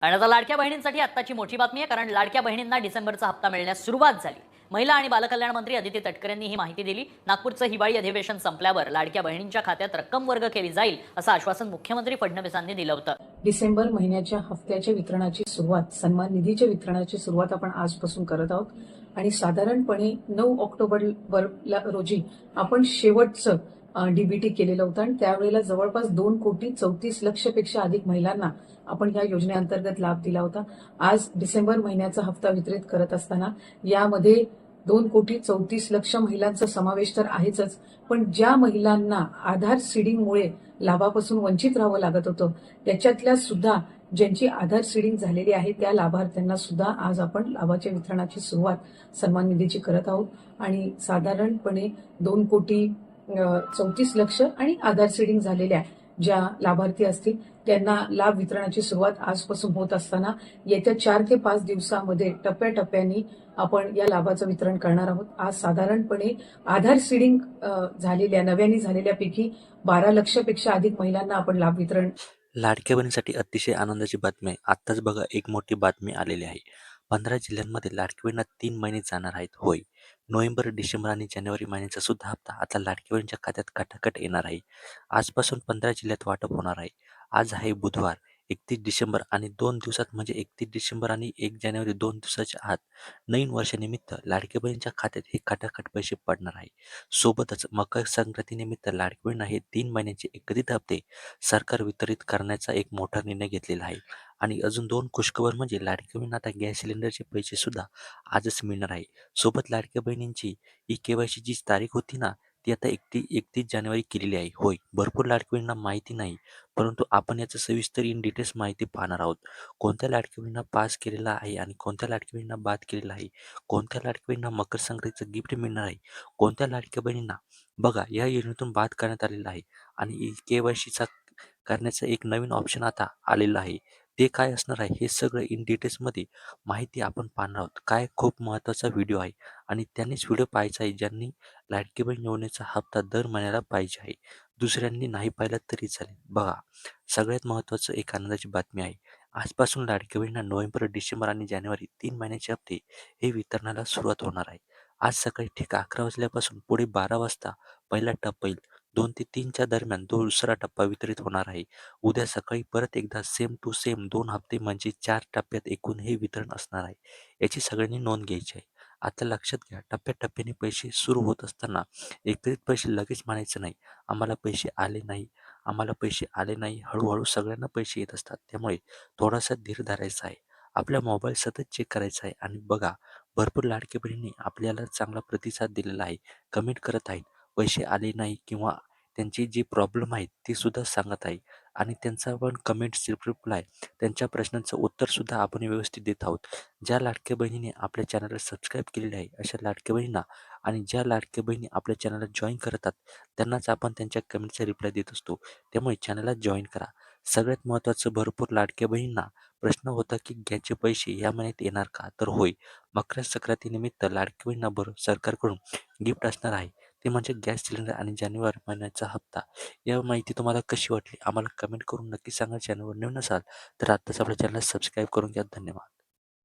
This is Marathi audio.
आणि आता लाडक्या बहिणींसाठी आत्ताची मोठी बातमी आहे, कारण लाडक्या बहिणींना डिसेंबरचा हप्ता मिळण्यास सुरुवात झाली. महिला आणि बालकल्याण मंत्री अदिती तटकरेंनी ही माहिती दिली. नागपूरचं हिवाळी अधिवेशन संपल्यावर लाडक्या बहिणींच्या खात्यात रक्कम वर्ग केली जाईल, असं आश्वासन मुख्यमंत्री फडणवीसांनी दिलं होतं. डिसेंबर महिन्याच्या हप्त्याच्या वितरणाची सुरुवात, सन्मान निधीच्या वितरणाची सुरुवात आपण आजपासून करत आहोत आणि साधारणपणे 9 ऑक्टोबर रोजी आपण शेवटचं डीबीटी केलेलं होतं आणि त्यावेळेला जवळपास 2,34,00,000 पेक्षा अधिक महिलांना आपण या योजनेअंतर्गत लाभ दिला होता. आज डिसेंबर महिन्याचा हप्ता वितरित करत असताना यामध्ये 2,34,00,000 महिलांचा समावेश तर आहेच, पण ज्या महिलांना आधार सीडिंगमुळे लाभापासून वंचित राहावं लागत होतं त्याच्यातल्या सुद्धा ज्यांची आधार सीडिंग झालेली आहे त्या लाभार्थ्यांना सुद्धा आज आपण लाभाच्या वितरणाची सुरुवात सन्मान निधीची करत आहोत आणि साधारणपणे 2,34,00,000 आणि आधार सीडिंग झालेल्या ज्या लाभार्थी असतील त्यांना लाभ वितरणाची सुरुवात आजपासून होत असताना येत्या 4 ते 5 दिवसामध्ये टप्प्याटप्प्याने आपण या लाभाचं वितरण करणार आहोत. आज साधारणपणे आधार सीडिंग झालेल्या नव्याने झालेल्यापैकी 12,00,000 पेक्षा अधिक महिलांना आपण लाभ वितरण. लाडक्या बहिणीसाठी अतिशय आनंदाची बातमी आहे. आत्ताच बघा एक मोठी बातमी आलेली आहे. 15 जिल्ह्यांमध्ये लाडक्या बहिणींना 3 महिने जाणार आहेत. होय, नोव्हेंबर, डिसेंबर आणि जानेवारी महिन्याचा सुद्धा हप्ता आता लाडक्या बहिणींच्या खात्यात खटाखट येणार आहे. आजपासून 15 जिल्ह्यात वाटप होणार आहे. आज आहे बुधवार 31 डिसेंबर आणि 2 दिवसात म्हणजे 31 डिसेंबर आणि 1 जानेवारी 2 दिवसाच्या आत नवीन वर्षानिमित्त लाडक्या बहिणींच्या खात्यात हे खटाखट पैसे पडणार आहे. सोबतच मकर संक्रांतीनिमित्त लाडक्या बहिणींना हे 3 महिन्यांचे एकत्रित हप्ते सरकार वितरित करण्याचा एक मोठा निर्णय घेतलेला आहे. आणि अजून 2 खुशखबर म्हणजे लाडक्या बहिणींना आता गॅस सिलेंडरचे पैसे सुद्धा आजच मिळणार आहे. सोबत लाडक्या बहिणींची ई-के-वाय-सी जी तारीख होती ना, ती आता 31 जानेवारी केलेली आहे. होय, भरपूर लाडक्या बहिणींना माहिती नाही, परंतु आपण याचं सविस्तर इन डिटेल्स माहिती पाहणार आहोत. कोणत्या लाडक्या बहिणींना पास केलेला आहे आणि कोणत्या लाडक्या बहिणींना बाद केलेला आहे, कोणत्या लाडक्या बहिणींना मकर संक्रांतीचं गिफ्ट मिळणार आहे, कोणत्या लाडक्या बहिणींना बघा या योजनेतून बाद करण्यात आलेला आहे आणि ई-के-वाय-सीचा करण्याचं एक नवीन ऑप्शन आता आलेलं आहे. ते काय असणार आहे हे सगळं इन डिटेल्समध्ये माहिती आपण पाहणार आहोत. काय खूप महत्त्वाचा व्हिडिओ आहे आणि त्यांनीच व्हिडिओ पाहायचा आहे ज्यांनी लाडकी बहीण योजनेचा हप्ता दर महिन्याला पाहिजे आहे. दुसऱ्यांनी नाही पाहिलं तरी चालेल. बघा, सगळ्यात महत्त्वाचं एक आनंदाची बातमी आहे. आजपासून लाडकी बहिणींना नोव्हेंबर, डिसेंबर आणि जानेवारी 3 महिन्याचे हप्ते हे वितरणाला सुरुवात होणार आहे. आज सकाळी ठीक 11 वाजल्यापासून पुढे 12 वाजता पहिला टप्पा येईल. 2 ते 3च्या दरम्यान दुसरा टप्पा वितरित होणार आहे. उद्या सकाळी परत एकदा सेम टू सेम 2 हप्ते म्हणजे 4 टप्प्यात एकूण हे वितरण असणार आहे. याची सगळ्यांनी नोंद घ्यायची आहे. आता लक्षात घ्या, टप्प्याटप्प्याने पैसे सुरू होत असताना एकत्रित पैसे लगेच म्हणायचं नाही. आम्हाला पैसे आले नाही, आम्हाला पैसे आले नाही. हळूहळू सगळ्यांना पैसे येत असतात. त्यामुळे थोडासा धीर धरायचा आहे. आपला मोबाईल सतत चेक करायचा आहे आणि बघा, भरपूर लाडक्या बहिणींनी आपल्याला चांगला प्रतिसाद दिलेला आहे. कमेंट करत आहेत. पैसे आले नाही किंवा त्यांची जी प्रॉब्लेम आहेत ती सुद्धा सांगत आहे आणि त्यांचा आपण कमेंट्स रिप्लाय त्यांच्या प्रश्नांचं उत्तरसुद्धा आपण व्यवस्थित देत आहोत. ज्या लाडक्या बहिणीने आपल्या चॅनलला सबस्क्राईब केलेले आहे अशा लाडक्या बहिणींना आणि ज्या लाडक्या बहिणी आपल्या चॅनलला जॉईन करतात त्यांनाच आपण त्यांच्या कमेंटचा रिप्लाय देत असतो. त्यामुळे चॅनलला जॉईन करा. सगळ्यात महत्त्वाचं, भरपूर लाडक्या बहिणींना प्रश्न होता की गॅसचे पैसे या महिन्यात येणार का? तर होय, मकर संक्रांतीनिमित्त लाडक्या बहिणींना सरकारकडून गिफ्ट असणार आहे. ते म्हणजे गॅस सिलेंडर आणि जानेवारी महिन्याचा हप्ता. या माहिती तुम्हाला कशी वाटली आम्हाला कमेंट करून नक्की सांगा. चॅनलवर नवीन असाल तर आत्ताच आपल्या चॅनलला सबस्क्राईब करून घ्या. धन्यवाद.